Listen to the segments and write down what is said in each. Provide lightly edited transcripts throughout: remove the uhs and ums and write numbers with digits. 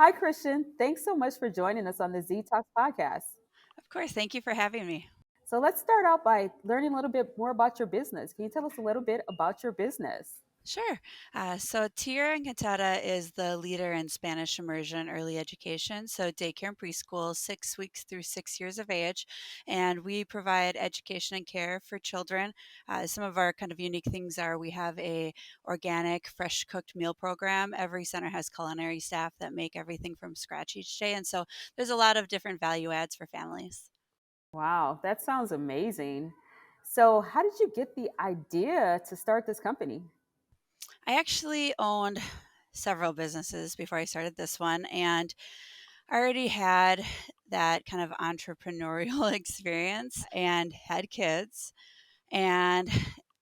Hi, Christian. Thanks so much for joining us on the Z Talks podcast. Of course. Thank you for having me. So, let's start out by learning a little bit more about your business. Can you tell us a little bit about your business? Sure. So Tierra Encantada is the leader in Spanish immersion early education, so daycare and preschool, 6 weeks through 6 years of age. And we provide education and care for children. Some of our kind of unique things are we have a organic, fresh cooked meal program. Every center has culinary staff that make everything from scratch each day. And so there's a lot of different value adds for families. Wow, that sounds amazing. So, how did you get the idea to start this company? I actually owned several businesses before I started this one, and I already had that kind of entrepreneurial experience and had kids and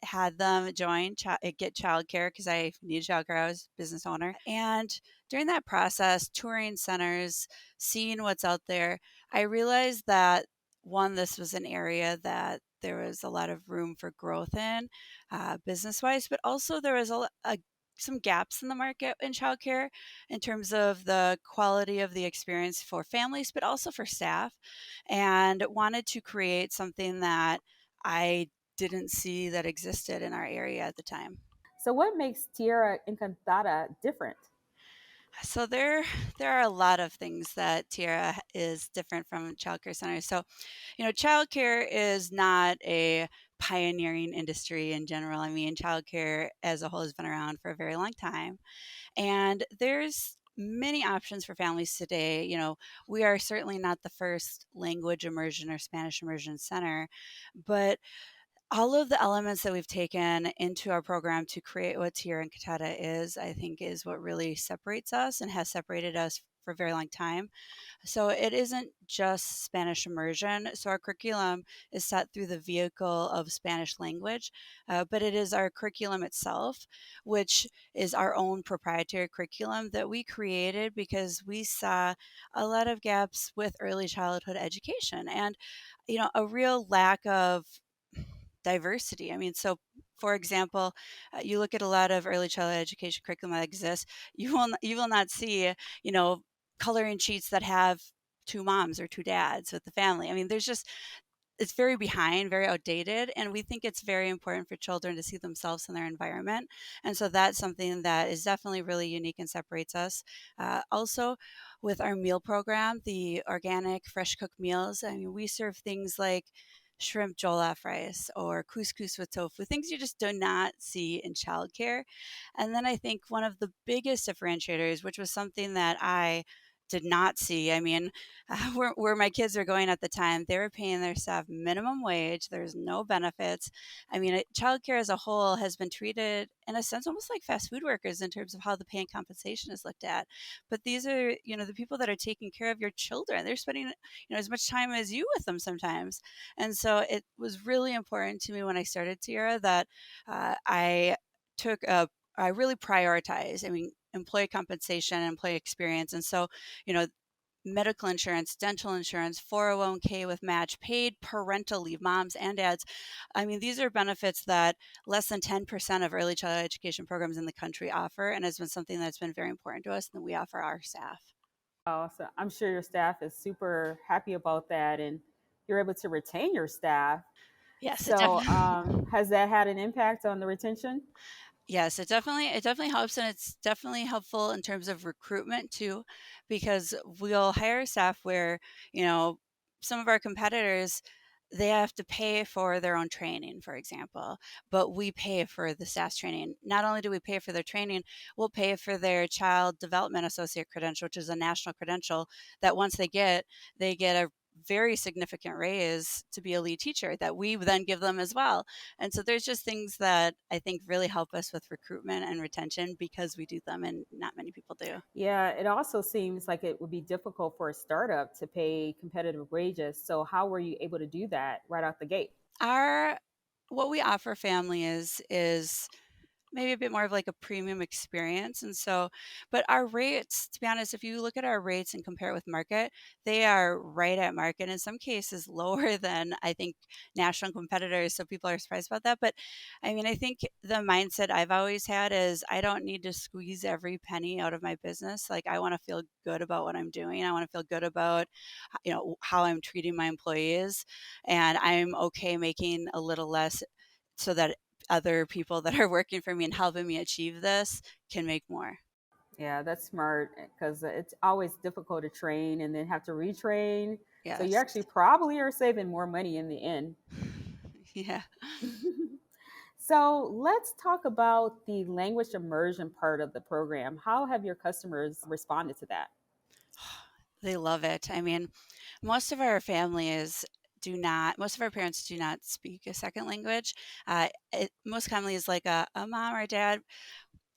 had them get childcare because I needed childcare. I was a business owner. And during that process, touring centers, seeing what's out there, I realized that one, this was an area that there was a lot of room for growth in business wise, but also there was some gaps in the market in childcare in terms of the quality of the experience for families, but also for staff, and wanted to create something that I didn't see that existed in our area at the time. So, what makes Tierra Encantada different? So there are a lot of things that Tierra is different from childcare centers. So, childcare is not a pioneering industry in general. I mean, childcare as a whole has been around for a very long time. And there's many options for families today. We are certainly not the first language immersion or Spanish immersion center, but all of the elements that we've taken into our program to create what Tierra Encantada is, I think, is what really separates us and has separated us for a very long time. So it isn't just Spanish immersion. So our curriculum is set through the vehicle of Spanish language, but it is our curriculum itself, which is our own proprietary curriculum that we created because we saw a lot of gaps with early childhood education and, a real lack of diversity. I mean, so for example, you look at a lot of early childhood education curriculum that exists, you will not see, you know, coloring sheets that have two moms or two dads with the family. I mean, there's just it's very behind, very outdated, and we think it's very important for children to see themselves in their environment. And so that's something that is definitely really unique and separates us. Also, with our meal program, the organic, fresh cooked meals, I mean, we serve things like shrimp jollof rice or couscous with tofu, things you just do not see in childcare. And then I think one of the biggest differentiators, which was something that I did not see. I mean, where my kids were going at the time, they were paying their staff minimum wage. There's no benefits. I mean, childcare as a whole has been treated, in a sense, almost like fast food workers in terms of how the pay and compensation is looked at. But these are, the people that are taking care of your children. They're spending, as much time as you with them sometimes. And so it was really important to me when I started Tierra that took a I really prioritize. I mean, employee compensation, employee experience, and so you know medical insurance, dental insurance, 401k with match, paid parental leave, moms and dads. I mean, these are benefits that less than 10% of early childhood education programs in the country offer, and has been something that's been very important to us and that we offer our staff. Oh, so I'm sure your staff is super happy about that and you're able to retain your staff. Yes, it So, definitely. has that had an impact on the retention? Yes, it definitely helps, and it's definitely helpful in terms of recruitment too, because we'll hire staff where, you know, some of our competitors, they have to pay for their own training, for example, but we pay for the staff's training. Not only do we pay for their training, we'll pay for their child development associate credential, which is a national credential that once they get a very significant raise to be a lead teacher that we then give them as well. And so there's just things that I think really help us with recruitment and retention because we do them and not many people do. Yeah, it also seems like it would be difficult for a startup to pay competitive wages. So, how were you able to do that right out the gate? Our what we offer family is maybe a bit more of like a premium experience. And so, but our rates, to be honest, if you look at our rates and compare it with market, they are right at market, in some cases lower than I think national competitors. So people are surprised about that. But I mean, I think the mindset I've always had is I don't need to squeeze every penny out of my business. Like I want to feel good about what I'm doing. I want to feel good about, how I'm treating my employees, and I'm okay making a little less so that other people that are working for me and helping me achieve this can make more. Yeah, that's smart because it's always difficult to train and then have to retrain. So you Yes. actually probably are saving more money in the end. Yeah. So let's talk about the language immersion part of the program. How have your customers responded to that? They love it. I mean, most of our parents do not speak a second language. Most commonly is like a mom or dad.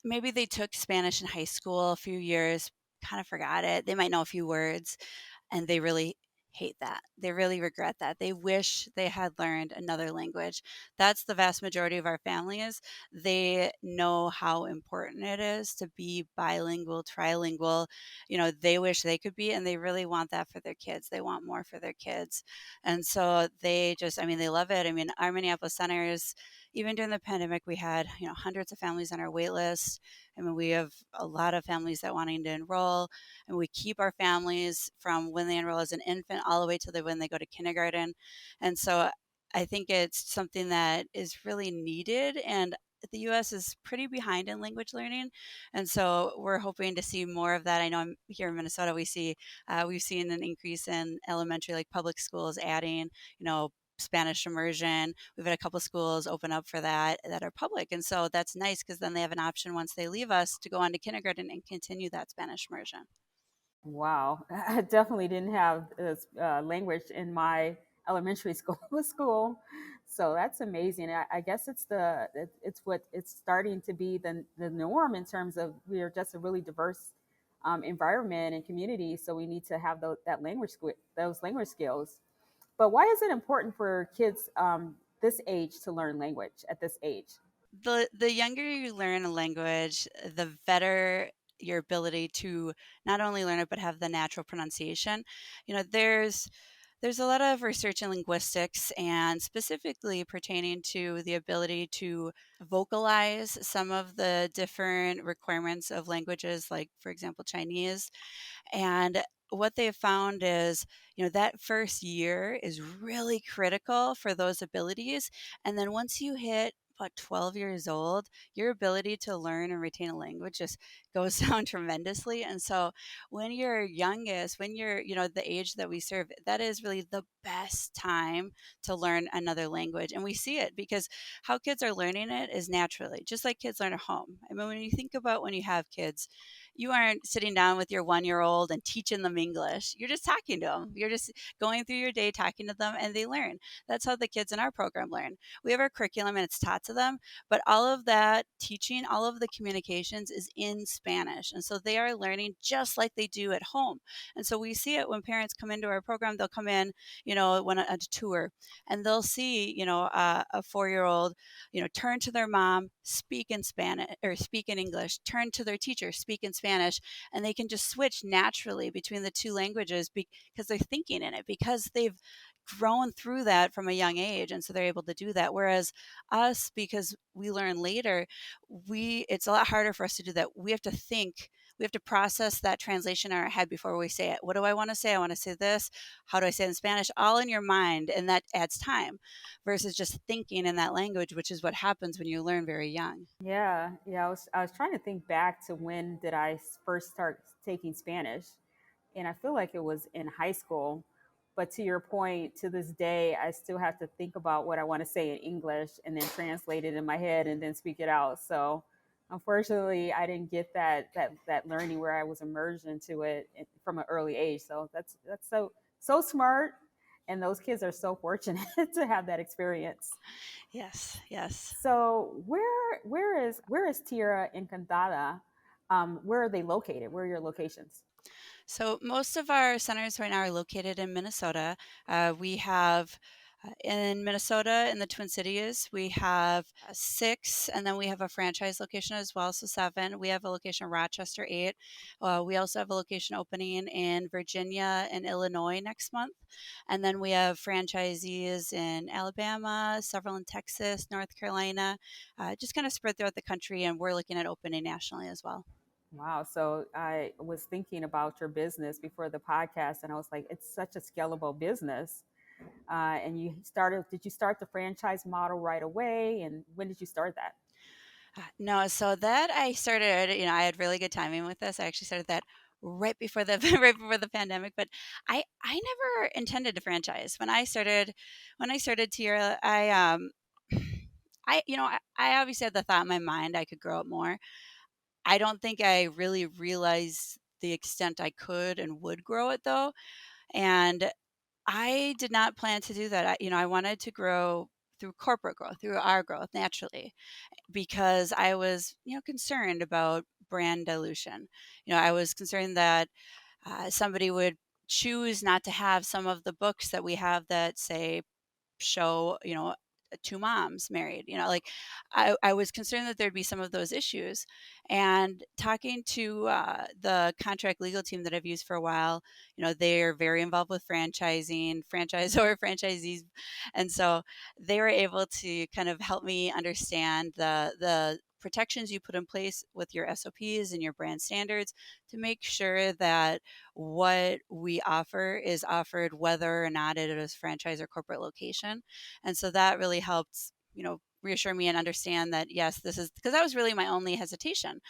Maybe they took Spanish in high school a few years, kind of forgot it. They might know a few words, and they really hate that. They really regret that. They wish they had learned another language. That's the vast majority of our families. They know how important it is to be bilingual, trilingual. They wish they could be, and they really want that for their kids. They want more for their kids. And so I mean, they love it. I mean, our Minneapolis centers, even during the pandemic, we had, hundreds of families on our wait list. I mean, we have a lot of families that wanting to enroll, and we keep our families from when they enroll as an infant all the way to when they go to kindergarten. And so I think it's something that is really needed, and the US is pretty behind in language learning, and so we're hoping to see more of that. I know here in Minnesota we've seen an increase in elementary, like public schools, adding Spanish immersion. We've had a couple schools open up for that are public, and so that's nice because then they have an option once they leave us to go on to kindergarten and continue that Spanish immersion. Wow, I definitely didn't have this language in my elementary school, so that's amazing. I guess it's what it's starting to be the norm in terms of we are just a really diverse environment and community, so we need to have those language skills. But why is it important for kids this age to learn language at this age? The younger you learn a language, the better your ability to not only learn it but have the natural pronunciation. There's a lot of research in linguistics, and specifically pertaining to the ability to vocalize some of the different requirements of languages, like for example Chinese. And what they've found is, that first year is really critical for those abilities. And then once you hit about 12 years old, your ability to learn and retain a language just goes down tremendously. And so when you're youngest, when you're, the age that we serve, that is really the best time to learn another language. And we see it because how kids are learning it is naturally, just like kids learn at home. I mean, when you think about when you have kids, you aren't sitting down with your 1 year old and teaching them English. You're just talking to them. You're just going through your day talking to them, and they learn. That's how the kids in our program learn. We have our curriculum and it's taught to them, but all of that teaching, all of the communications is in Spanish. And so they are learning just like they do at home. And so we see it when parents come into our program. They'll come in, when a tour, and they'll see, a 4 year old, turn to their mom, speak in Spanish or speak in English, turn to their teacher, speak in Spanish, and they can just switch naturally between the two languages because they're thinking in it, because they've grown through that from a young age, and so they're able to do that. Whereas us, because we learn later, we it's a lot harder for us to do that. We have to think, we have to process that translation in our head before we say it. What do I want to say? I want to say this. How do I say it in Spanish? All in your mind, and that adds time versus just thinking in that language, which is what happens when you learn very young. Yeah, yeah. I was trying to think back to when did I first start taking Spanish, and I feel like it was in high school. But to your point, to this day, I still have to think about what I want to say in English and then translate it in my head and then speak it out. So, unfortunately, I didn't get that learning where I was immersed into it from an early age. So that's so smart, and those kids are so fortunate to have that experience. Yes, yes. So where is Tierra Encantada? Where are they located? Where are your locations? So most of our centers right now are located in Minnesota. We have In Minnesota, in the Twin Cities, we have six, and then we have a franchise location as well, so seven. We have a location in Rochester, eight. We also have a location opening in Virginia and Illinois next month. And then we have franchisees in Alabama, several in Texas, North Carolina, just kind of spread throughout the country. And we're looking at opening nationally as well. Wow. So I was thinking about your business before the podcast, and I was like, it's such a scalable business. And did you start the franchise model right away? And when did you start that? No, so that I started, I had really good timing with this. I actually started that right before the right before the pandemic, but I never intended to franchise. When I started Tierra, I obviously had the thought in my mind I could grow it more. I don't think I really realized the extent I could and would grow it though. And I did not plan to do that. I wanted to grow through corporate growth, through our growth naturally because I was, concerned about brand dilution. I was concerned that somebody would choose not to have some of the books that we have that say show, two moms married, like I was concerned that there'd be some of those issues. And talking to the contract legal team that I've used for a while, they're very involved with franchising, franchisor, franchisees. And so they were able to kind of help me understand the protections you put in place with your SOPs and your brand standards to make sure that what we offer is offered whether or not it is franchise or corporate location. And so that really helped, reassure me and understand that, yes, this is because that was really my only hesitation.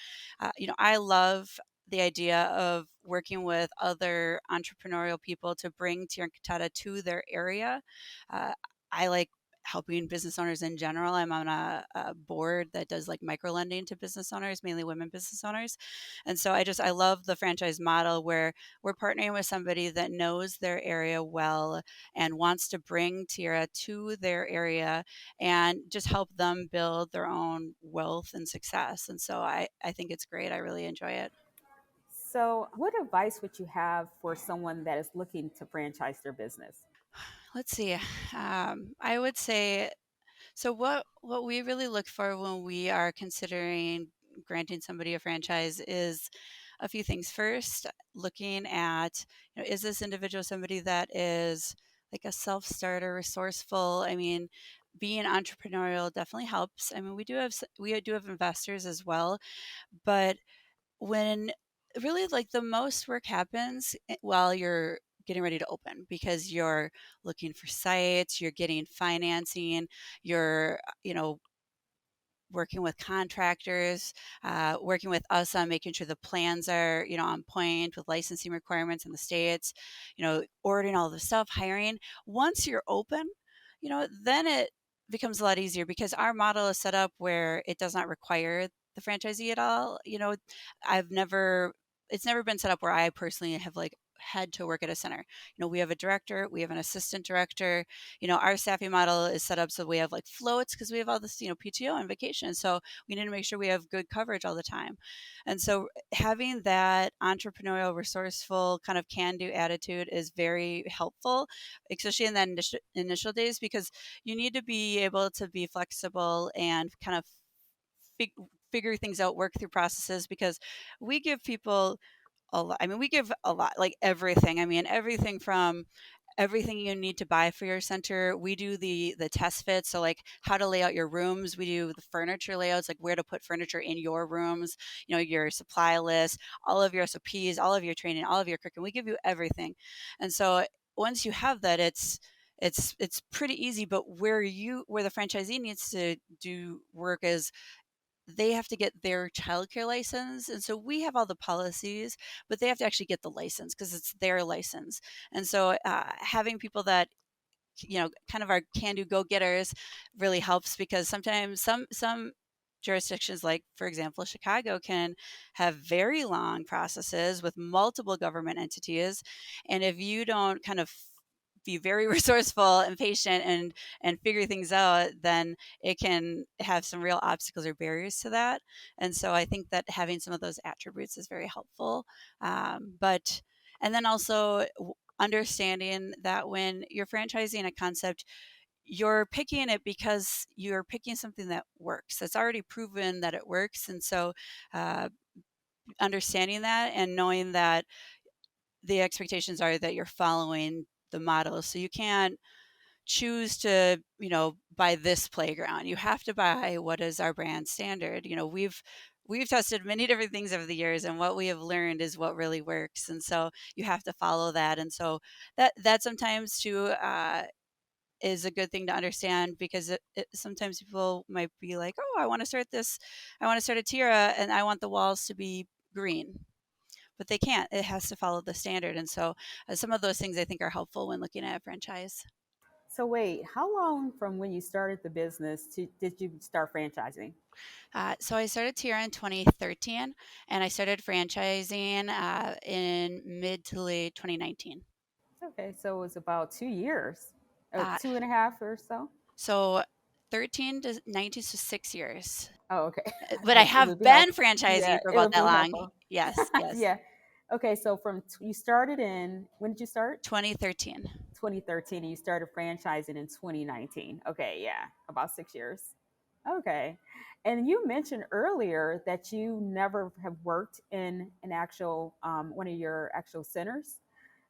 I love the idea of working with other entrepreneurial people to bring Tierra Encantada to their area. I like helping business owners in general. I'm on a board that does like micro lending to business owners, mainly women business owners. And so I love the franchise model where we're partnering with somebody that knows their area well and wants to bring Tierra to their area and just help them build their own wealth and success. And so I think it's great. I really enjoy it. So, what advice would you have for someone that is looking to franchise their business? Let's see. I would say so. What we really look for when we are considering granting somebody a franchise is a few things. First, looking at, is this individual somebody that is like a self-starter, resourceful? I mean, being entrepreneurial definitely helps. I mean, we do have investors as well, but when really like the most work happens while you're getting ready to open because you're looking for sites, you're getting financing, you're working with contractors, working with us on making sure the plans are, on point with licensing requirements in the states, ordering all the stuff, hiring. Once you're open, then it becomes a lot easier because our model is set up where it does not require the franchisee at all. I've never, it's never been set up where I personally have like had to work at a center. We have a director, we have an assistant director. Our staffing model is set up so we have like floats because we have all this, PTO and vacation. So we need to make sure we have good coverage all the time. And so having that entrepreneurial, resourceful kind of can do attitude is very helpful, especially in that initial days, because you need to be able to be flexible and kind of fig- figure things out, work through processes because we give people a lot. I mean, we give a lot, like everything. I mean, everything from everything you need to buy for your center. We do the test fit, so like how to lay out your rooms. We do the furniture layouts, like where to put furniture in your rooms. Your supply list, all of your SOPs, all of your training, all of your curriculum. We give you everything, and so once you have that, it's pretty easy. But where the franchisee needs to do work is they have to get their childcare license. And so we have all the policies, but they have to actually get the license because it's their license. And so having people that, kind of our can do go getters really helps because sometimes some jurisdictions, like for example Chicago, can have very long processes with multiple government entities. And if you don't kind of be very resourceful and patient and figure things out, then it can have some real obstacles or barriers to that. And so I think that having some of those attributes is very helpful. But and then also understanding that when you're franchising a concept, you're picking it because you're picking something that works. That's already proven that it works. And so, uh, understanding that and knowing that the expectations are that you're following the model. So you can't choose to, buy this playground. You have to buy what is our brand standard. We've tested many different things over the years, and what we have learned is what really works. And so you have to follow that. And so that sometimes too, is a good thing to understand, because sometimes people might be like, oh, I want to start a Tira and I want the walls to be green, but they can't. It has to follow the standard. And so, some of those things I think are helpful when looking at a franchise. So wait, how long from when you started the business to did you start franchising? So I started Tira in 2013, and I started franchising in mid to late 2019. Okay, so it was about 2 years, Uh, two and a half or so. so 13 to 19, so 6 years. Oh, okay. But I It have would be been helpful. franchising Yeah, for it about would that be long. helpful. Yes, yes. Yeah. Okay, so you started in, when did you start? 2013. 2013, and you started franchising in 2019. Okay, yeah, about 6 years. Okay. And you mentioned earlier that you never have worked in an actual, one of your actual centers.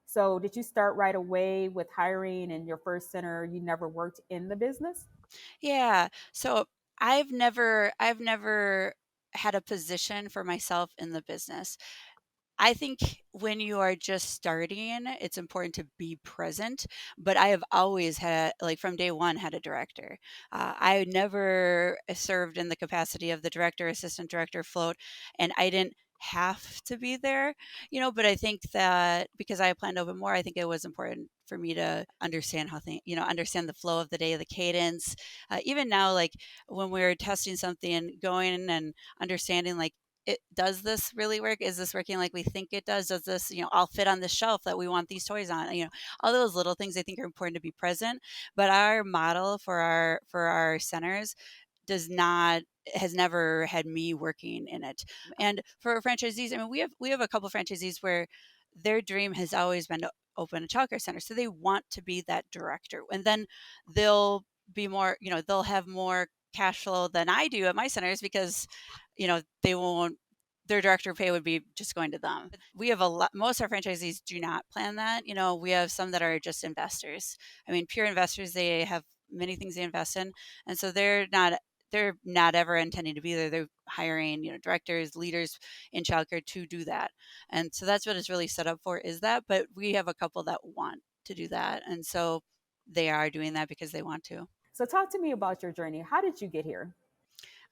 So did you start right away with hiring in your first center? You never worked in the business? Yeah. So I've never had a position for myself in the business. I think when you are just starting, it's important to be present. But I have always had, like from day one, had a director. I never served in the capacity of the director, assistant director float, and I didn't have to be there, But I think that because I planned to open more, I think it was important for me to understand how things, understand the flow of the day, the cadence. Even now, like when we're testing something, going and understanding, like, does this really work? Is this working like we think it does? Does this, all fit on the shelf that we want these toys on? All those little things I think are important to be present. But our model for our centers does not has never had me working in it. And for franchisees, I mean, we have a couple franchisees where their dream has always been to open a childcare center. So they want to be that director. And then they'll be more, they'll have more cash flow than I do at my centers, because they won't, their director pay would be just going to them. We have a lot, most of our franchisees do not plan that. We have some that are just investors. I mean, pure investors, they have many things they invest in. And so they're not ever intending to be there. They're hiring, directors, leaders in childcare to do that. And so that's what it's really set up for, is that. But we have a couple that want to do that. And so they are doing that because they want to. So talk to me about your journey. How did you get here?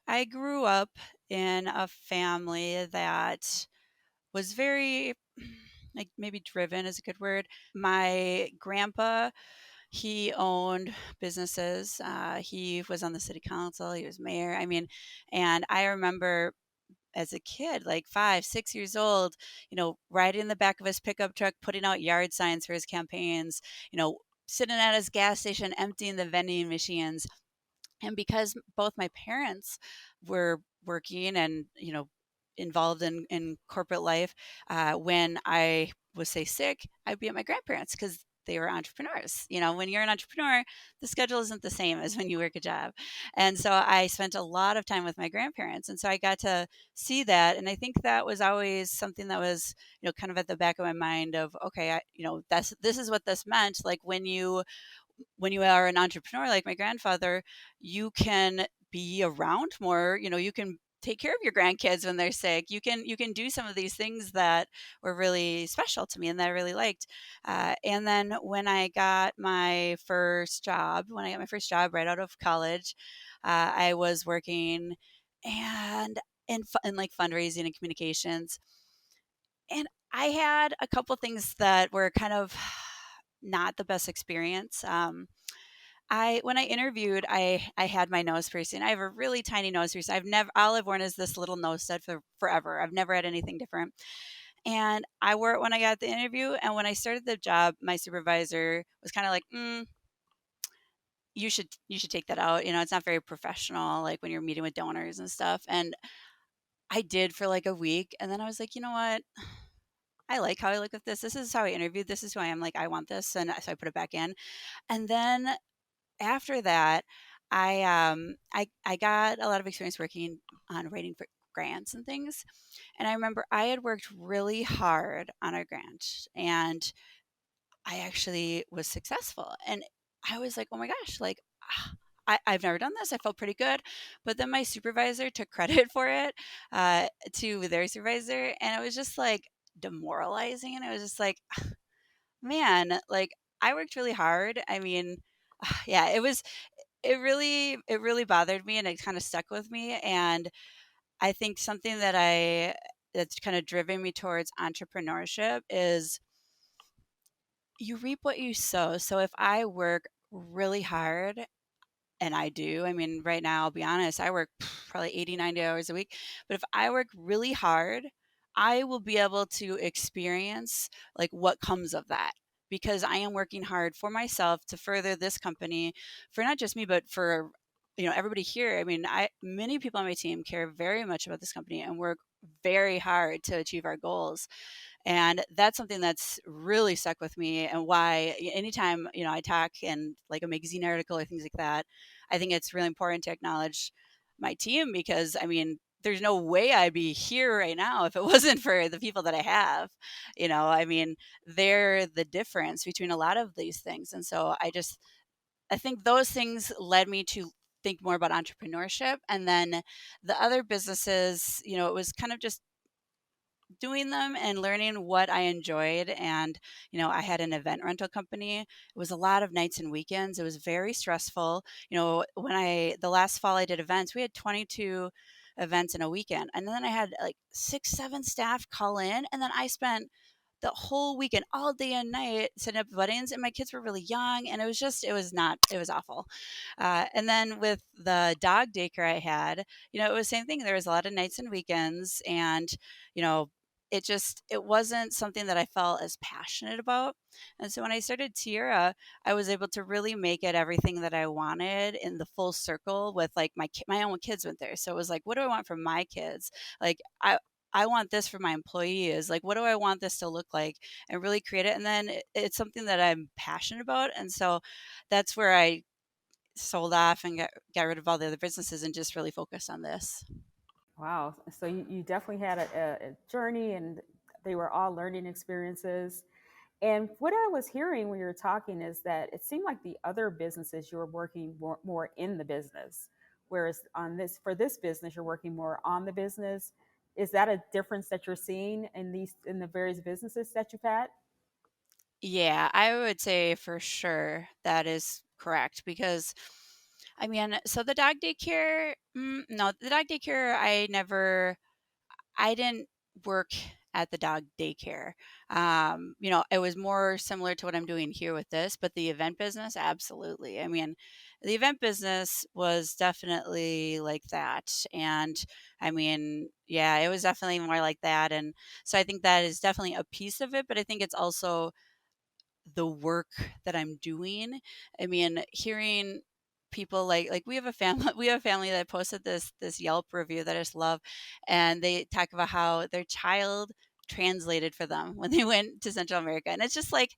I grew up in a family that was very, like, maybe driven is a good word. My grandpa, he owned businesses. He was on the city council. He was mayor. I mean, and I remember as a kid, like 5, 6 years old, riding in the back of his pickup truck, putting out yard signs for his campaigns, sitting at his gas station, emptying the vending machines. And because both my parents were working and, involved in corporate life, when I was, say, sick, I'd be at my grandparents because they were entrepreneurs. When you're an entrepreneur, the schedule isn't the same as when you work a job. And so I spent a lot of time with my grandparents. And so I got to see that. And I think that was always something that was, kind of at the back of my mind of, okay, this is what this meant. Like when you are an entrepreneur like my grandfather, you can be around more, you can take care of your grandkids when they're sick. You can do some of these things that were really special to me and that I really liked. And then when I got my first job right out of college, I was working and in like fundraising and communications. And I had a couple things that were kind of not the best experience. When I interviewed, I had my nose piercing. I have a really tiny nose piercing. All I've worn is this little nose stud for forever. I've never had anything different. And I wore it when I got the interview. And when I started the job, my supervisor was kind of like, you should take that out. It's not very professional, like when you're meeting with donors and stuff. And I did for like a week. And then I was like, you know what? I like how I look with this. This is how I interviewed. This is who I am. Like, I want this. And so I put it back in. And then after that, I got a lot of experience working on writing for grants and things. And I remember I had worked really hard on a grant, and I actually was successful. And I was like, oh my gosh, like, I've never done this. I felt pretty good. But then my supervisor took credit for it to their supervisor. And it was just like demoralizing. And it was just like, man, like, I worked really hard. I mean, yeah, it really bothered me, and it kind of stuck with me. And I think something that's kind of driven me towards entrepreneurship is you reap what you sow. So if I work really hard, and I do, I mean, right now, I'll be honest, I work probably 80, 90 hours a week. But if I work really hard, I will be able to experience like what comes of that, because I am working hard for myself to further this company, for not just me, but for everybody here. I mean, I many people on my team care very much about this company and work very hard to achieve our goals. And that's something that's really stuck with me, and why anytime, I talk in like a magazine article or things like that, I think it's really important to acknowledge my team, because I mean, there's no way I'd be here right now if it wasn't for the people that I have. I mean, they're the difference between a lot of these things. And so I think those things led me to think more about entrepreneurship. And then the other businesses, it was kind of just doing them and learning what I enjoyed. And, I had an event rental company. It was a lot of nights and weekends. It was very stressful. The last fall I did events, we had 22 events in a weekend. And then I had like 6, 7 staff call in. And then I spent the whole weekend, all day and night, setting up weddings. And my kids were really young. And it was awful. And then with the dog daycare I had, it was the same thing. There was a lot of nights and weekends. And, you know, it wasn't something that I felt as passionate about. And so when I started Tierra, I was able to really make it everything that I wanted in the full circle, with like my own kids went there. So it was like, what do I want for my kids? Like, I want this for my employees. Like, what do I want this to look like? And really create it. And then it's something that I'm passionate about. And so that's where I sold off and got rid of all the other businesses and just really focused on this. Wow. So you definitely had a journey, and they were all learning experiences. And what I was hearing when you were talking is that it seemed like the other businesses you were working more in the business, whereas for this business you're working more on the business. Is that a difference that you're seeing in the various businesses that you've had? Yeah, I would say for sure that is correct, because I mean, so the dog daycare, no, the dog daycare, I didn't work at the dog daycare. It was more similar to what I'm doing here with this, but the event business, absolutely. I mean, the event business was definitely like that. And I mean, yeah, it was definitely more like that. And so I think that is definitely a piece of it, but I think it's also the work that I'm doing. I mean, hearing people like we have a family we have a family that posted this Yelp review that I just love, and they talk about how their child translated for them when they went to Central America. And it's just like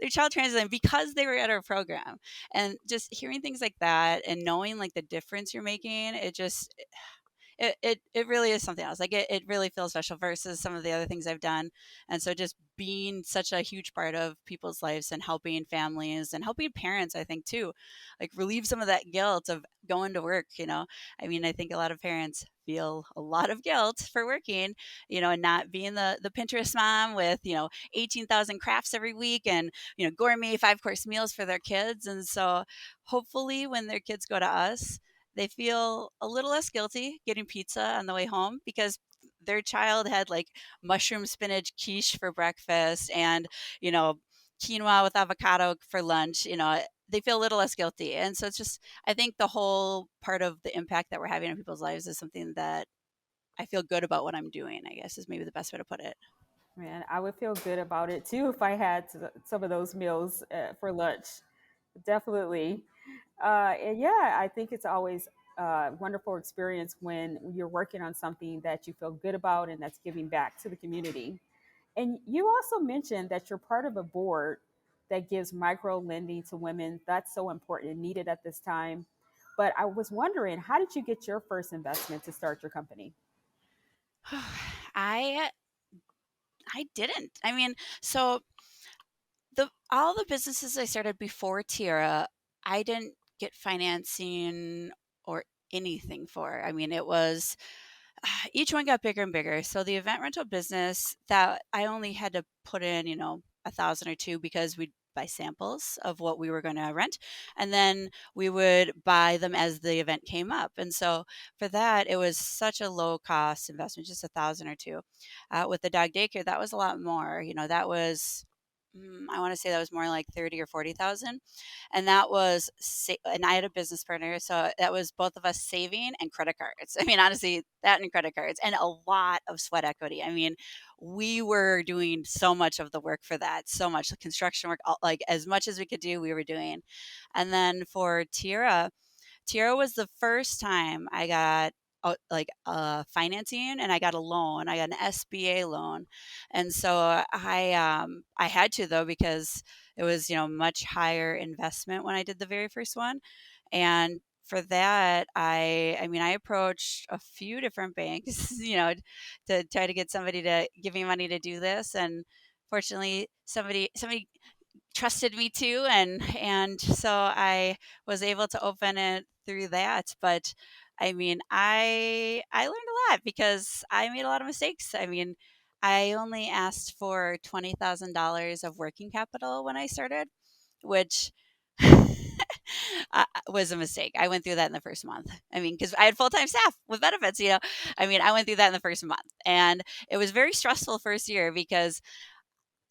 their child translated because they were at our program. And just hearing things like that and knowing like the difference you're making, it really is something else. Like it really feels special versus some of the other things I've done. And so just being such a huge part of people's lives and helping families and helping parents, I think too, like relieve some of that guilt of going to work. I mean, I think a lot of parents feel a lot of guilt for working, and not being the Pinterest mom with, 18,000 crafts every week, and, gourmet 5-course meals for their kids. And so hopefully when their kids go to us, they feel a little less guilty getting pizza on the way home, because their child had like mushroom spinach quiche for breakfast and, you know, quinoa with avocado for lunch. They feel a little less guilty. And so it's just, I think the whole part of the impact that we're having on people's lives is something that I feel good about what I'm doing, I guess is maybe the best way to put it. Man, I would feel good about it too if I had some of those meals for lunch. Definitely. And yeah, I think it's always a wonderful experience when you're working on something that you feel good about and that's giving back to the community. And you also mentioned that you're part of a board. that gives micro lending to women. That's so important and needed at this time. But I was wondering, how did you get your first investment to start your company? I I didn't. I mean, so the all the businesses I started before Tierra, I didn't get financing or anything for. I mean, it was each one got bigger and bigger. So the event rental business that I only had to put in, 1,000 or two because we'd buy samples of what we were going to rent, and then we would buy them as the event came up. And so for that, it was such a low cost investment, just 1,000 or two. With the dog daycare, that was a lot more. That was. I want to say that was more like 30 or 40,000, and that was and I had a business partner, so that was both of us saving and credit cards. I mean, honestly, that and credit cards and a lot of sweat equity. I mean, we were doing so much of the work for that, so much the construction work, like as much as we could do, we were doing. And then for Tierra was the first time I got financing, and I got a loan. I got an SBA loan, and so I had to, though, because it was much higher investment when I did the very first one. And for that, I mean, I approached a few different banks, to try to get somebody to give me money to do this. And fortunately, somebody trusted me too, and so I was able to open it through that. But I mean, I learned a lot because I made a lot of mistakes. I mean, I only asked for $20,000 of working capital when I started, which was a mistake. I went through that in the first month. I mean, because I had full time staff with benefits. I mean, I went through that in the first month, and it was very stressful first year because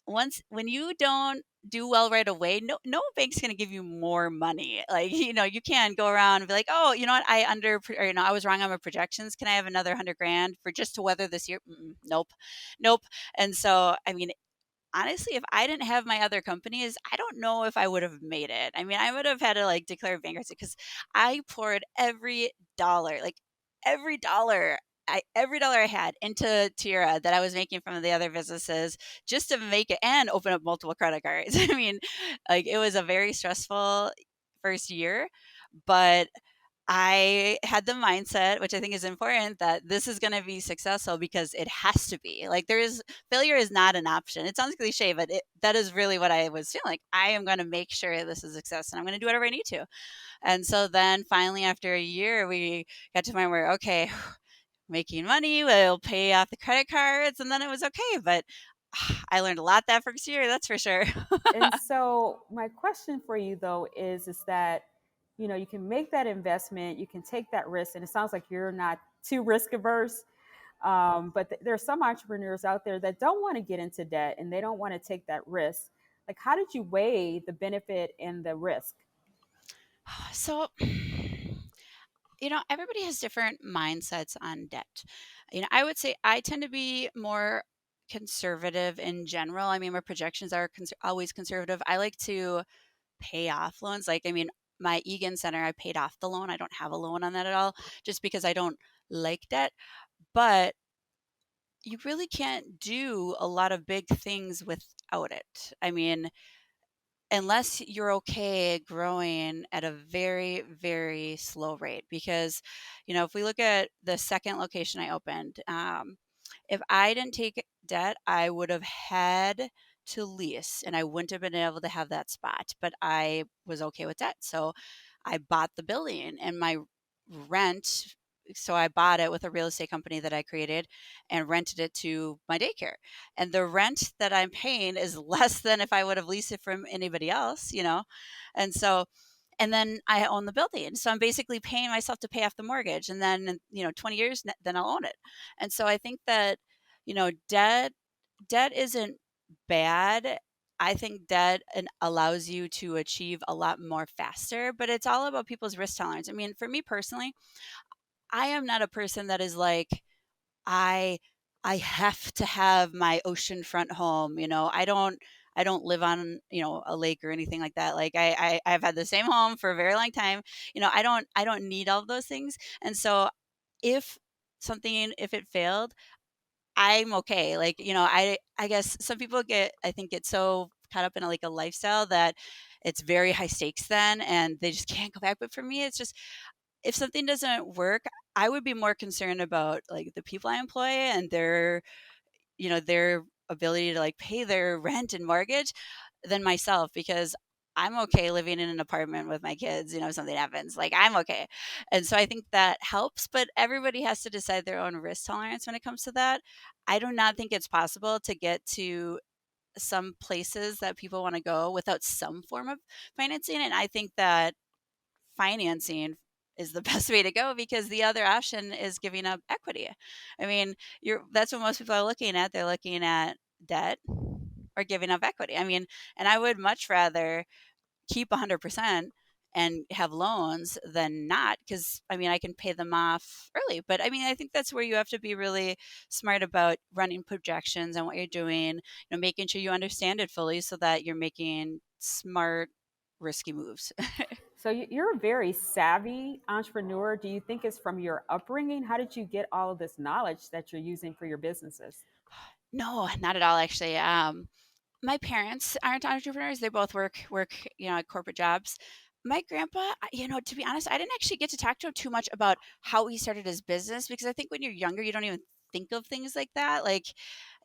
when you don't do well right away, no bank's going to give you more money. Like, you can't go around and be like, oh, you know what, I was wrong on my projections, can I have another 100 grand for just to weather this year? Nope, nope. And so, I mean, honestly, if I didn't have my other companies, I don't know if I would have made it. I mean, I would have had to like declare bankruptcy because I poured every dollar, like every dollar. Every dollar I had into Tira that I was making from the other businesses just to make it and open up multiple credit cards. I mean, like it was a very stressful first year, but I had the mindset, which I think is important, that this is going to be successful because it has to be. Like failure is not an option. It sounds cliche, but that is really what I was feeling like. I am going to make sure this is a success, and I'm going to do whatever I need to. And so then finally, after a year, we got to the point where, okay, making money, we'll pay off the credit cards, and then it was okay. But I learned a lot that first year, that's for sure. And so my question for you though is that you can make that investment, you can take that risk, and it sounds like you're not too risk averse. But there are some entrepreneurs out there that don't want to get into debt and they don't want to take that risk. Like, how did you weigh the benefit and the risk? So, everybody has different mindsets on debt. I would say I tend to be more conservative in general. I mean, my projections are always conservative. I like to pay off loans. Like, I mean, my Egan Center, I paid off the loan. I don't have a loan on that at all, just because I don't like debt. But you really can't do a lot of big things without it. I mean, unless you're okay growing at a very, very slow rate. Because, if we look at the second location I opened, if I didn't take debt, I would have had to lease and I wouldn't have been able to have that spot. But I was okay with that. So I bought the building, and my rent. So I bought it with a real estate company that I created and rented it to my daycare. And the rent that I'm paying is less than if I would have leased it from anybody else. And so, and then I own the building. So I'm basically paying myself to pay off the mortgage. And then, in, 20 years, then I'll own it. And so I think that, debt isn't bad. I think debt allows you to achieve a lot more faster, but it's all about people's risk tolerance. I mean, for me personally, I am not a person that is like, I I have to have my oceanfront home. I don't live on, a lake or anything like that. Like I've had the same home for a very long time. I don't need all of those things. And so if if it failed, I'm okay. Like, I guess some people I think get so caught up in like a lifestyle that it's very high stakes then, and they just can't go back. But for me, it's just if something doesn't work, I would be more concerned about like the people I employ and their ability to like pay their rent and mortgage than myself, because I'm okay living in an apartment with my kids, if something happens, like I'm okay. And so I think that helps, but everybody has to decide their own risk tolerance when it comes to that. I do not think it's possible to get to some places that people want to go without some form of financing. And I think that financing is the best way to go, because the other option is giving up equity. I mean, that's what most people are looking at. They're looking at debt or giving up equity. I mean, and I would much rather keep 100% and have loans than not, because I mean I can pay them off early. But I mean I think that's where you have to be really smart about running projections and what you're doing, making sure you understand it fully so that you're making smart risky moves. So you're a very savvy entrepreneur. Do you think it's from your upbringing? How did you get all of this knowledge that you're using for your businesses? No, not at all, actually. My parents aren't entrepreneurs. They both work, at corporate jobs. My grandpa, to be honest, I didn't actually get to talk to him too much about how he started his business, because I think when you're younger, you don't even think of things like that. Like,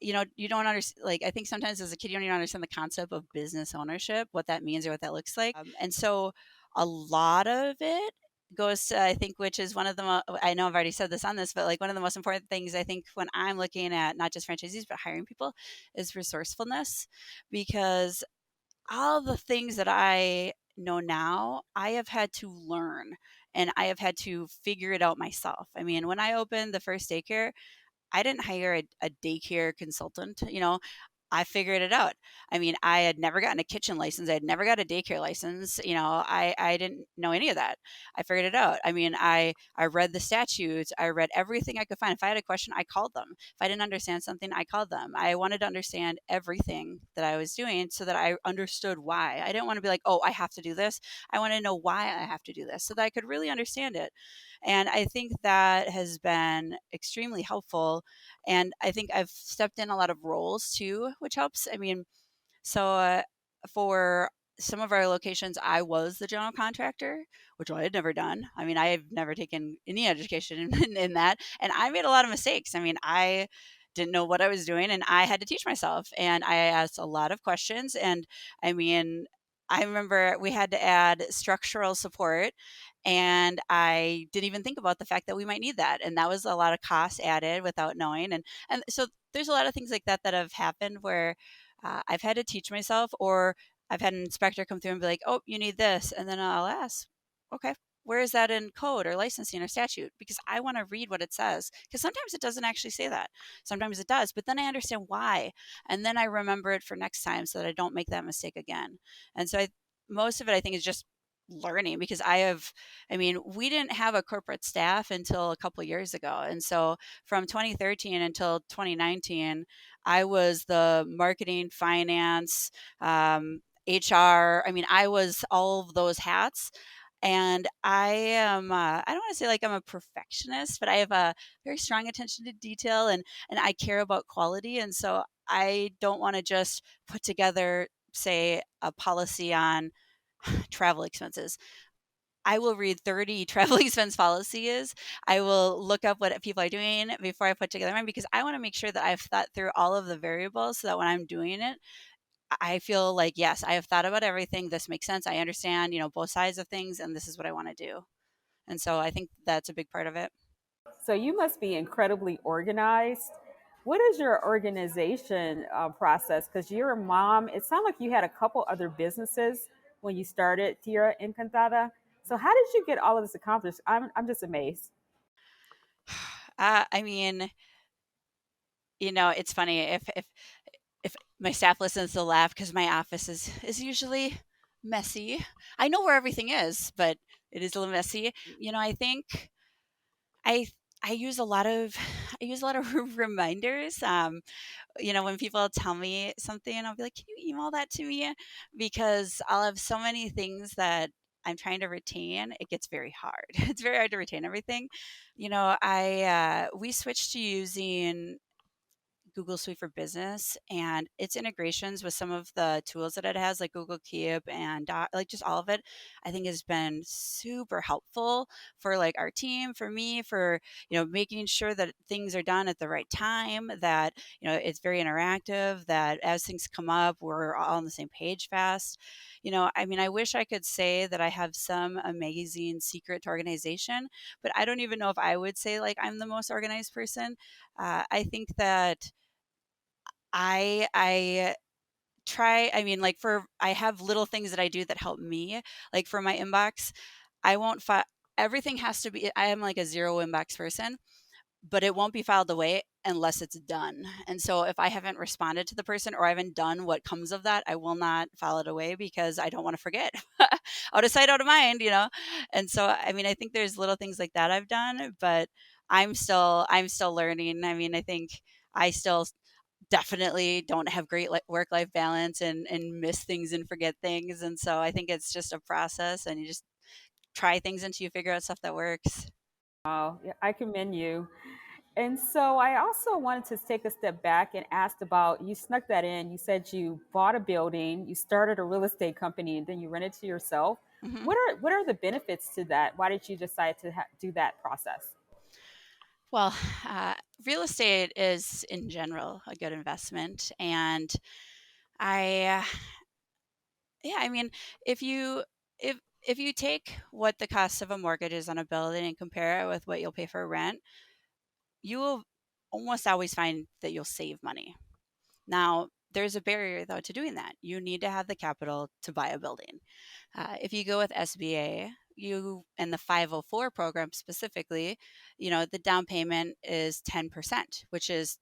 you don't understand. Like, I think sometimes as a kid, you don't even understand the concept of business ownership, what that means or what that looks like. And so a lot of it goes to, I think, which is one of the I know I've already said this on this, but like one of the most important things I think when I'm looking at not just franchisees but hiring people is resourcefulness, because all the things that I know now, I have had to learn and I have had to figure it out myself. I mean, when I opened the first daycare, I didn't hire a daycare consultant. I figured it out. I mean, I had never gotten a kitchen license. I had never got a daycare license. I didn't know any of that. I figured it out. I mean, I read the statutes. I read everything I could find. If I had a question, I called them. If I didn't understand something, I called them. I wanted to understand everything that I was doing so that I understood why. I didn't want to be like, oh, I have to do this. I want to know why I have to do this so that I could really understand it. And I think that has been extremely helpful. And I think I've stepped in a lot of roles too, which helps. I mean, for some of our locations, I was the general contractor, which I had never done. I mean, I have never taken any education in that. And I made a lot of mistakes. I mean, I didn't know what I was doing and I had to teach myself. And I asked a lot of questions. And I mean, I remember we had to add structural support, and I didn't even think about the fact that we might need that. And that was a lot of cost added without knowing. And so there's a lot of things like that that have happened where I've had to teach myself, or I've had an inspector come through and be like, "Oh, you need this," and then I'll ask, "Okay, where is that in code or licensing or statute?" Because I want to read what it says. Because sometimes it doesn't actually say that. Sometimes it does, but then I understand why, and then I remember it for next time so that I don't make that mistake again. And so most of it, I think, is just learning, because I mean, we didn't have a corporate staff until a couple years ago. And so from 2013 until 2019, I was the marketing, finance, HR. I mean, I was all of those hats. And I am, I don't want to say like I'm a perfectionist, but I have a very strong attention to detail, and I care about quality. And so I don't want to just put together, say, a policy on travel expenses. I will read 30 travel expense policies. I will look up what people are doing before I put together mine, because I want to make sure that I've thought through all of the variables so that when I'm doing it, I feel like, yes, I have thought about everything. This makes sense. I understand, both sides of things, and this is what I want to do. And so I think that's a big part of it. So you must be incredibly organized. What is your organization process? Because you're a mom. It sounded like you had a couple other businesses when you started Tierra Encantada. So how did you get all of this accomplished? I'm just amazed. I mean, it's funny if my staff listens, they'll laugh because my office is usually messy. I know where everything is, but it is a little messy. I think I I use a lot of I use a lot of reminders. When people tell me something, I'll be like, "Can you email that to me?" Because I'll have so many things that I'm trying to retain. It gets very hard. It's very hard to retain everything. I we switched to using Google Suite for Business, and its integrations with some of the tools that it has, like Google Keep and like just all of it, I think has been super helpful for like our team, for me, for making sure that things are done at the right time, that it's very interactive, that as things come up, we're all on the same page fast. I mean, I wish I could say that I have some amazing secret to organization, but I don't even know if I would say like I'm the most organized person. I think that I try. I mean, like for I have little things that I do that help me. Like for my inbox, I won't. Everything has to be. I am like a zero inbox person, but it won't be filed away unless it's done. And so if I haven't responded to the person or I haven't done what comes of that, I will not file it away because I don't want to forget. Out of sight, out of mind. And so I mean, I think there's little things like that I've done, but I'm still learning. I mean, I think I still definitely don't have great work life balance and miss things and forget things. And so I think it's just a process and you just try things until you figure out stuff that works. Oh, yeah, I commend you. And so I also wanted to take a step back and ask about, you snuck that in. You said you bought a building, you started a real estate company, and then you rent it to yourself. Mhm. What are the benefits to that? Why did you decide to do that process? Well, uh, real estate is in general a good investment, and I, yeah, I mean, if you if you take what the cost of a mortgage is on a building and compare it with what you'll pay for rent, you will almost always find that you'll save money. Now, there's a barrier though to doing that. You need to have the capital to buy a building. If you go with SBA, you and the 504 program specifically, the down payment is 10%, which is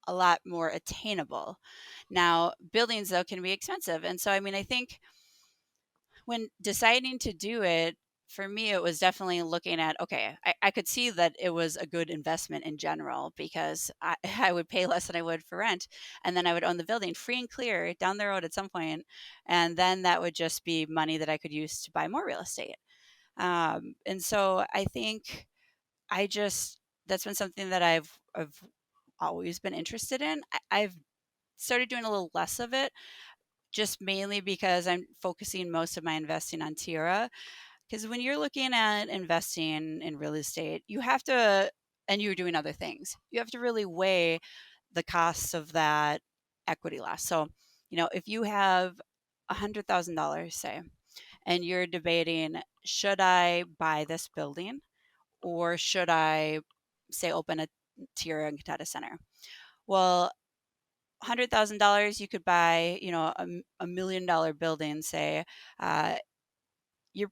a lot more attainable. Now, buildings though can be expensive. And so I mean, I think when deciding to do it, for me, it was definitely looking at, okay, I could see that it was a good investment in general because I would pay less than I would for rent. And then I would own the building free and clear down the road at some point, and then that would just be money that I could use to buy more real estate. And so I think I just, that's been something that I've always been interested in. I've started doing a little less of it, just mainly because I'm focusing most of my investing on Tierra. Because when you're looking at investing in real estate, you have to, and you're doing other things, you have to really weigh the costs of that equity loss. So, if you have $100,000, say, and you're debating, should I buy this building or should I, say, open a Tierra Encantada center? Well, $100,000, you could buy, a $1 million building, say. Uh, you're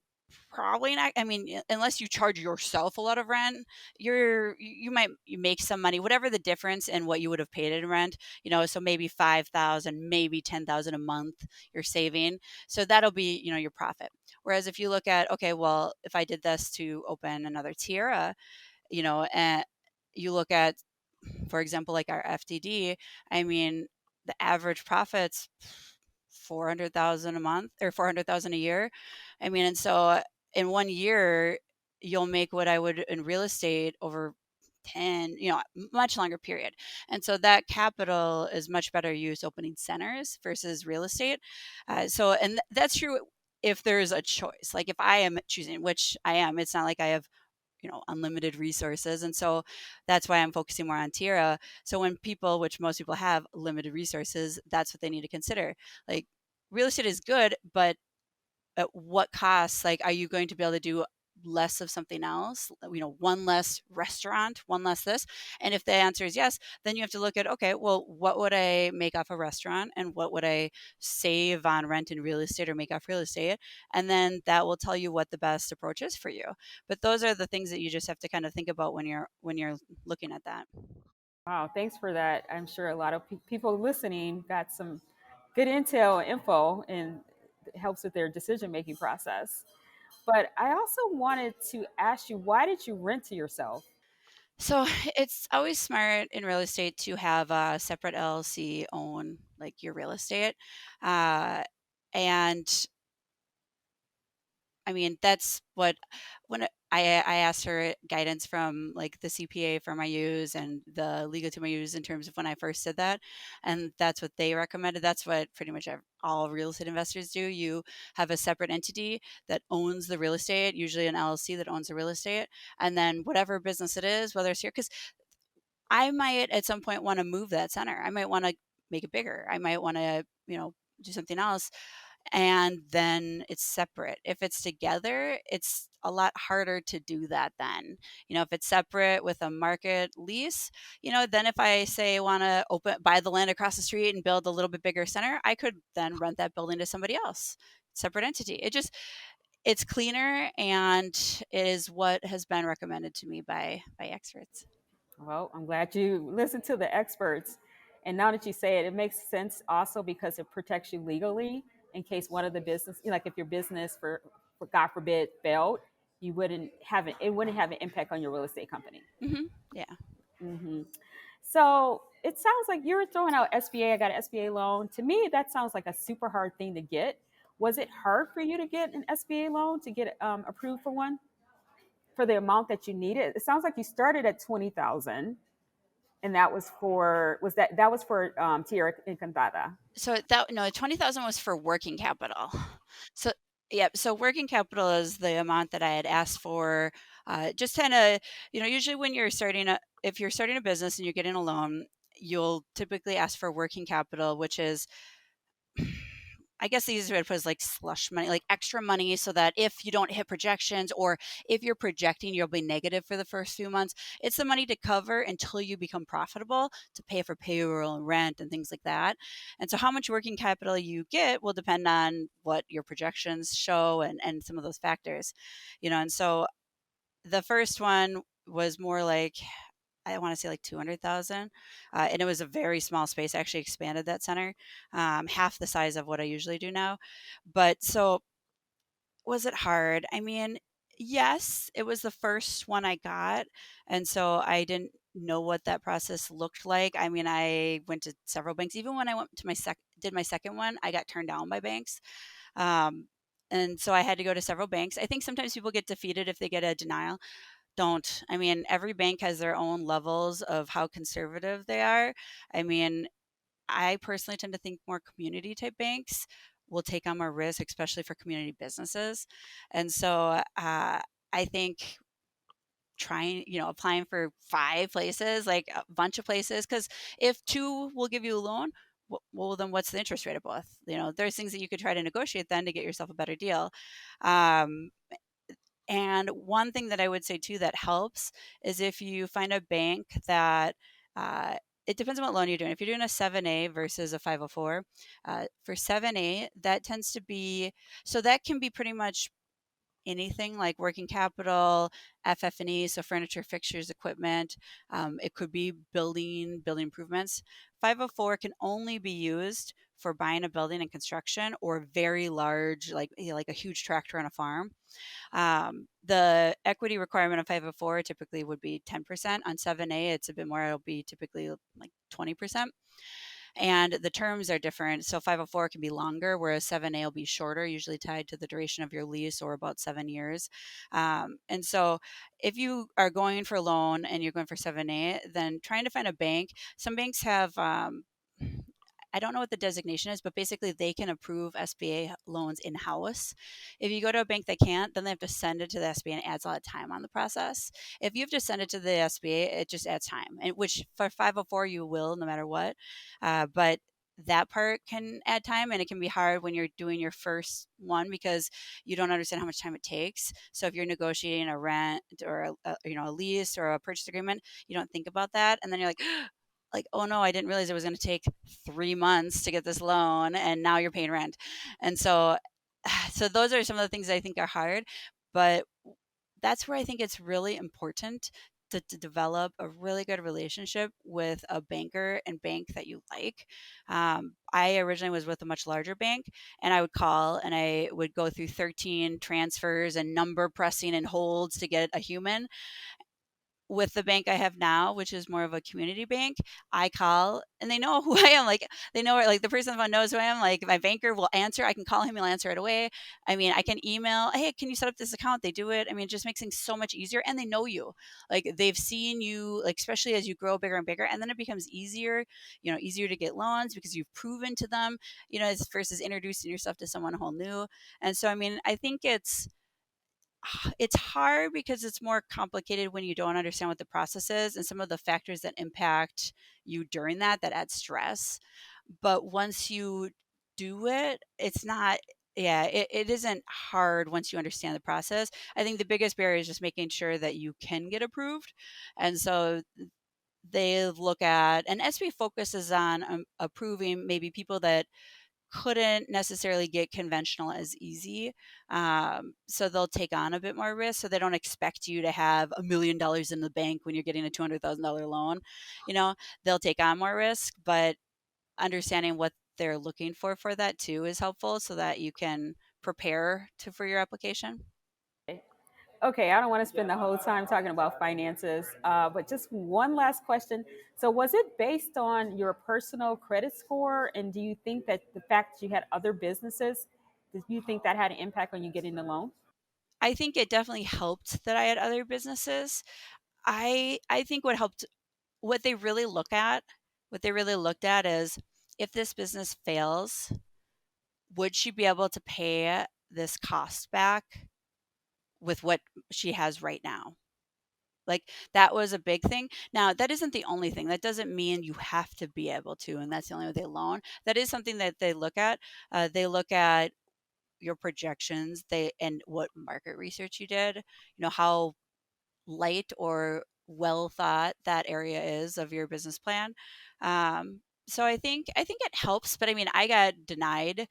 probably not. I mean, unless you charge yourself a lot of rent, you might make some money, whatever the difference in what you would have paid in rent. So maybe 5,000, maybe 10,000 a month you're saving. So that'll be your profit. Whereas if you look at, okay, well, if I did this to open another Tierra, and you look at, for example, like our FTD, I mean, the average profits 400,000 a month or 400,000 a year. I mean, and so in 1 year, you'll make what I would in real estate over 10, much longer period. And so that capital is much better used opening centers versus real estate. And that's true if there's a choice. Like if I am choosing, which I am, it's not like I have unlimited resources. And so that's why I'm focusing more on Tierra. So when people, which most people have limited resources, that's what they need to consider. Like real estate is good, but at what cost? Like, are you going to be able to do less of something else? One less restaurant, one less this. And if the answer is yes, then you have to look at, okay, well, what would I make off a restaurant and what would I save on rent and real estate or make off real estate? And then that will tell you what the best approach is for you. But those are the things that you just have to kind of think about when you're looking at that. Wow, thanks for that. I'm sure a lot of people listening got some good intel and info, and it helps with their decision making process. But I also wanted to ask you, why did you rent to yourself? So it's always smart in real estate to have a separate LLC own like your real estate. Uh, and I mean, that's what I asked her guidance from like the CPA firm I use and the legal team I use in terms of when I first did that, and that's what they recommended. That's what pretty much all real estate investors do. You have a separate entity that owns the real estate, usually an LLC that owns the real estate, and then whatever business it is, whether it's here, because I might at some point want to move that center. I might want to make it bigger. I might want to, do something else, and then it's separate. If it's together, it's a lot harder to do that then. If it's separate with a market lease, then if I say want to buy the land across the street and build a little bit bigger center, I could then rent that building to somebody else. Separate entity. It's cleaner, and it is what has been recommended to me by experts. Well, I'm glad you listened to the experts. And now that you say it, it makes sense also because it protects you legally in case one of the business, like if your business for God forbid failed, you wouldn't have it wouldn't have an impact on your real estate company. Yeah. hmm So it sounds like you're throwing out SBA. I got an SBA loan. To me, that sounds like a super hard thing to get. Was it hard for you to get an SBA loan to get approved for one for the amount that you needed? It sounds like you started at 20,000, and that was for Tierra Encantada. So that no, 20,000 was for working capital. So yeah, so working capital is the amount that I had asked for. Just kind of, usually when if you're starting a business and you're getting a loan, you'll typically ask for working capital, which is, I guess the easiest way to put it is like slush money, like extra money, so that if you don't hit projections, or if you're projecting you'll be negative for the first few months, it's the money to cover until you become profitable, to pay for payroll and rent and things like that. And so how much working capital you get will depend on what your projections show, and some of those factors. And so the first one was more like, I want to say like 200,000. And it was a very small space. I actually expanded that center, half the size of what I usually do now. But so was it hard? I mean, yes, it was the first one I got. And so I didn't know what that process looked like. I mean, I went to several banks. Even when I went to did my second one, I got turned down by banks. Um, and so I had to go to several banks. I think sometimes people get defeated if they get a denial. Don't. I mean, every bank has their own levels of how conservative they are. I mean, I personally tend to think more community type banks will take on more risk, especially for community businesses. And so I think applying for 5 places, like a bunch of places, because if 2 will give you a loan, well, then what's the interest rate of both? There's things that you could try to negotiate then to get yourself a better deal. Um, and one thing that I would say too that helps is if you find a bank that, it depends on what loan you're doing. If you're doing a 7A versus a 504, for 7A, that tends to be, so that can be pretty much anything like working capital, FF&E, so furniture, fixtures, equipment. It could be building improvements. 504 can only be used for buying a building and construction, or very large, like a huge tractor on a farm. The equity requirement of 504 typically would be 10%. On 7A, it's a bit more. It'll be typically like 20%. And the terms are different. So 504 can be longer, whereas 7A will be shorter, usually tied to the duration of your lease, or about 7 years. And so if you are going for a loan and you're going for 7A, then trying to find a bank. Some banks have, I don't know what the designation is, but basically they can approve SBA loans in house. If you go to a bank that can't, then they have to send it to the SBA, and it adds a lot of time on the process. If you have to send it to the SBA, it just adds time, and which for 504 you will no matter what. But that part can add time, and it can be hard when you're doing your first one because you don't understand how much time it takes. So if you're negotiating a rent, or a lease or a purchase agreement, you don't think about that, and then you're like, oh no, I didn't realize it was going to take 3 months to get this loan, and now you're paying rent. And so, so those are some of the things I think are hard, but that's where I think it's really important to develop a really good relationship with a banker and bank that you like. I originally was with a much larger bank, and I would call and I would go through 13 transfers and number pressing and holds to get a human. with the bank I have now, which is more of a community bank, I call and they know who I am. Like they know, like the person on the phone knows who I am. Like my banker will answer. I can call him. He'll answer right away. I mean, I can email, hey, can you set up this account? They do it. I mean, it just makes things so much easier. And they know you. Like they've seen you, like especially as you grow bigger and bigger. And then it becomes easier, easier to get loans because you've proven to them, as versus introducing yourself to someone whole new. And so, I mean, I think it's hard because it's more complicated when you don't understand what the process is and some of the factors that impact you during that add stress. But once you do it, it's not, yeah, it isn't hard once you understand the process. I think the biggest barrier is just making sure that you can get approved. And so they look at, and SB focuses on approving maybe people that couldn't necessarily get conventional as easy. So they'll take on a bit more risk. So they don't expect you to have $1 million in the bank when you're getting a $200,000 loan. You know, they'll take on more risk, but understanding what they're looking for that too is helpful so that you can prepare for your application. Okay, I don't want to spend the whole time talking about finances, but just one last question. So, was it based on your personal credit score? And do you think that the fact that you had other businesses, did you think that had an impact on you getting the loan? I think it definitely helped that I had other businesses. I think what they really look at, what they really looked at is if this business fails, would she be able to pay this cost back with what she has right now? Like that was a big thing. Now, that isn't the only thing. That doesn't mean you have to be able to, and that's the only way they loan. That is something that they look at. They look at your projections, and what market research you did. How light or well thought that area is of your business plan. So I think it helps, but I mean, I got denied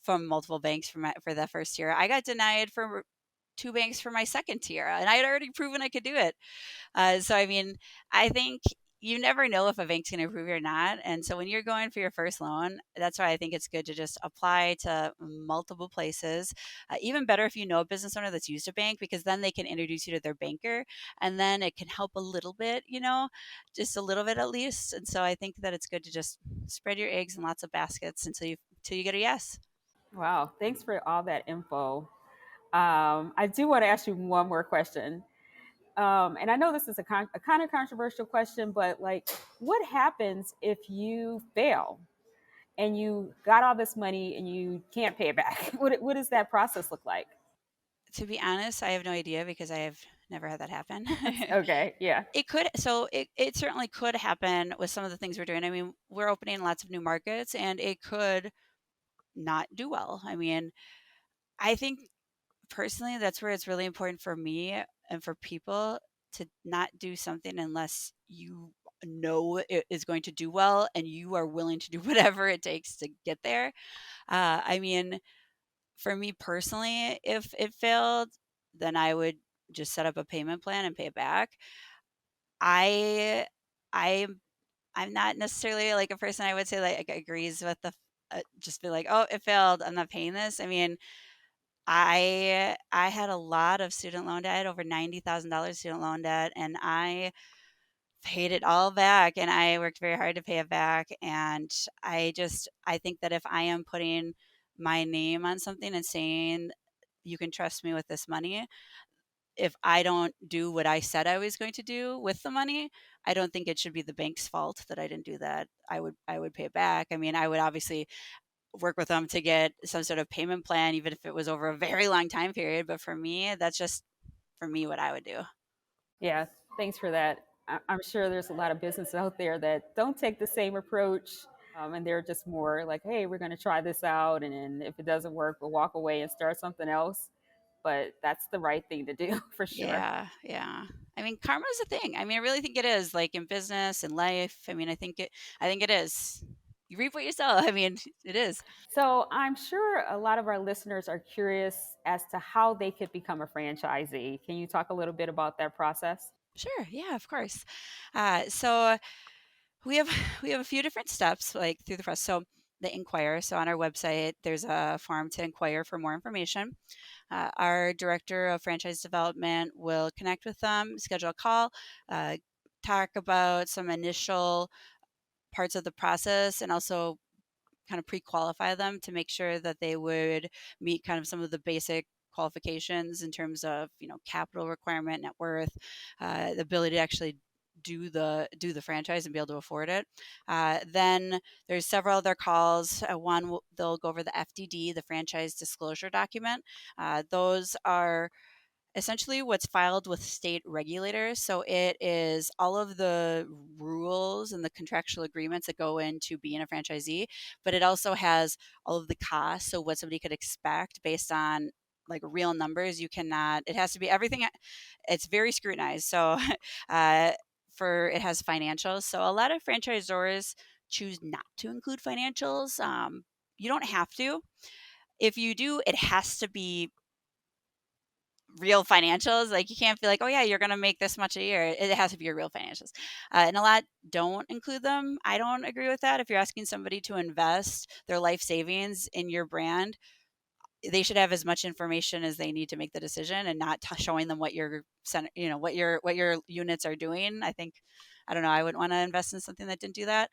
from multiple banks for that first year. I got denied from two banks for my second year, and I had already proven I could do it. So I mean, I think you never know if a bank's going to approve you or not. And so when you're going for your first loan, that's why I think it's good to just apply to multiple places. Even better if you know a business owner that's used a bank, because then they can introduce you to their banker, and then it can help a little bit, just a little bit at least. And so I think that it's good to just spread your eggs in lots of baskets until you get a yes. Wow, thanks for all that info. I do want to ask you one more question. And I know this is a kind of controversial question, but like, what happens if you fail and you got all this money and you can't pay it back? What does that process look like? To be honest, I have no idea because I have never had that happen. Okay, yeah. It certainly could happen with some of the things we're doing. I mean, we're opening lots of new markets and it could not do well. I mean, I think personally that's where it's really important for me and for people to not do something unless you know it is going to do well and you are willing to do whatever it takes to get there. I mean, for me personally, if it failed, then I would just set up a payment plan and pay it back. I I I'm not necessarily like a person I would say like agrees with just be like, "Oh, it failed. I'm not paying this." I mean, I had a lot of student loan debt, over $90,000 student loan debt, and I paid it all back and I worked very hard to pay it back. And I think that if I am putting my name on something and saying you can trust me with this money, if I don't do what I said I was going to do with the money, I don't think it should be the bank's fault that I didn't do that. I would pay it back. I mean, I would obviously work with them to get some sort of payment plan, even if it was over a very long time period. But for me, that's just for me what I would do. Yeah, thanks for that. I'm sure there's a lot of businesses out there that don't take the same approach. And they're just more like, hey, we're going to try this out. And then if it doesn't work, we'll walk away and start something else. But that's the right thing to do for sure. Yeah, yeah. I mean, karma is a thing. I mean, I really think it is, like in business and life. I mean, I think it is. You reap what you sow. I mean, it is. So I'm sure a lot of our listeners are curious as to how they could become a franchisee. Can you talk a little bit about that process? Sure. Yeah, of course. So we have we have a few different steps like through the process. So the inquire. So on our website, there's a form to inquire for more information. Our director of franchise development will connect with them, schedule a call, uh, talk about some initial parts of the process, and also kind of pre-qualify them to make sure that they would meet kind of some of the basic qualifications in terms of, capital requirement, net worth, the ability to actually do the franchise and be able to afford it. Then there's several other calls. One, they'll go over the FDD, the franchise disclosure document. Those are essentially what's filed with state regulators. So it is all of the rules and the contractual agreements that go into being a franchisee, but it also has all of the costs. So what somebody could expect based on like real numbers. You cannot, it has to be everything. It's very scrutinized. So uh, it has financials. So a lot of franchisors choose not to include financials. You don't have to. If you do, it has to be real financials. Like you can't be like, oh yeah, you're going to make this much a year. It has to be your real financials. And a lot don't include them. I don't agree with that. If you're asking somebody to invest their life savings in your brand, they should have as much information as they need to make the decision, and not showing them what your what your units are doing. I think, I don't know, I wouldn't want to invest in something that didn't do that.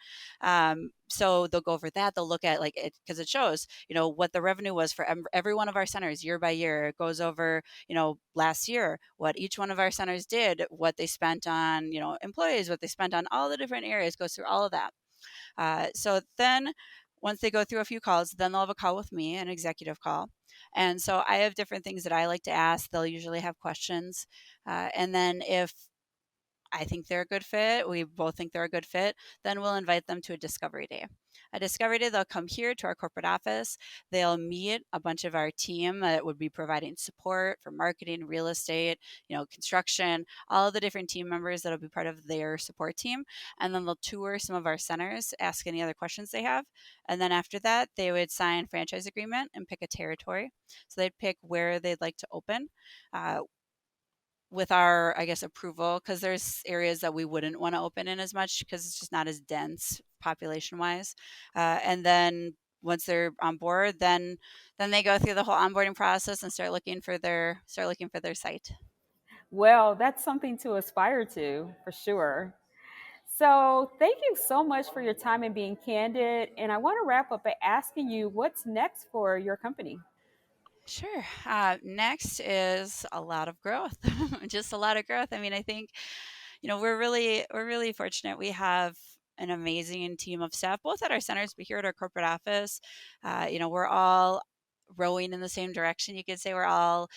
So they'll go over that. They'll look at like it because it shows, what the revenue was for every one of our centers year by year. It goes over, last year, what each one of our centers did, what they spent on, employees, what they spent on all the different areas, goes through all of that. So then once they go through a few calls, then they'll have a call with me, an executive call. And so I have different things that I like to ask. They'll usually have questions. And then if I think they're a good fit, we both think they're a good fit, then we'll invite them to a discovery day. A discovery day, they'll come here to our corporate office. They'll meet a bunch of our team that would be providing support for marketing, real estate, construction, all of the different team members that'll be part of their support team. And then they'll tour some of our centers, ask any other questions they have. And then after that, they would sign franchise agreement and pick a territory. So they'd pick where they'd like to open. With our, I guess, approval, because there's areas that we wouldn't want to open in as much because it's just not as dense population wise. And then once they're on board, then they go through the whole onboarding process and start looking for their site. Well, that's something to aspire to for sure. So, thank you so much for your time and being candid. And I want to wrap up by asking you what's next for your company? Sure. Next is a lot of growth, just a lot of growth. I mean, I think, we're really fortunate. We have an amazing team of staff, both at our centers, but here at our corporate office. We're all rowing in the same direction. You could say we're all,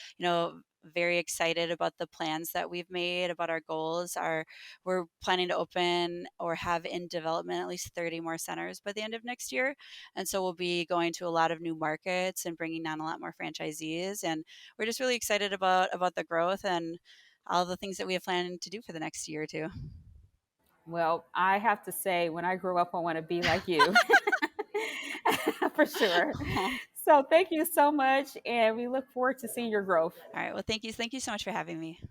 very excited about the plans that we've made, about our goals. We're planning to open or have in development at least 30 more centers by the end of next year. And so we'll be going to a lot of new markets and bringing on a lot more franchisees. And we're just really excited about the growth and all the things that we have planned to do for the next year or two. Well, I have to say, when I grow up, I want to be like you for sure. All So, thank you so much. And we look forward to seeing your growth. right. Well, thank you. Thank you so much for having me.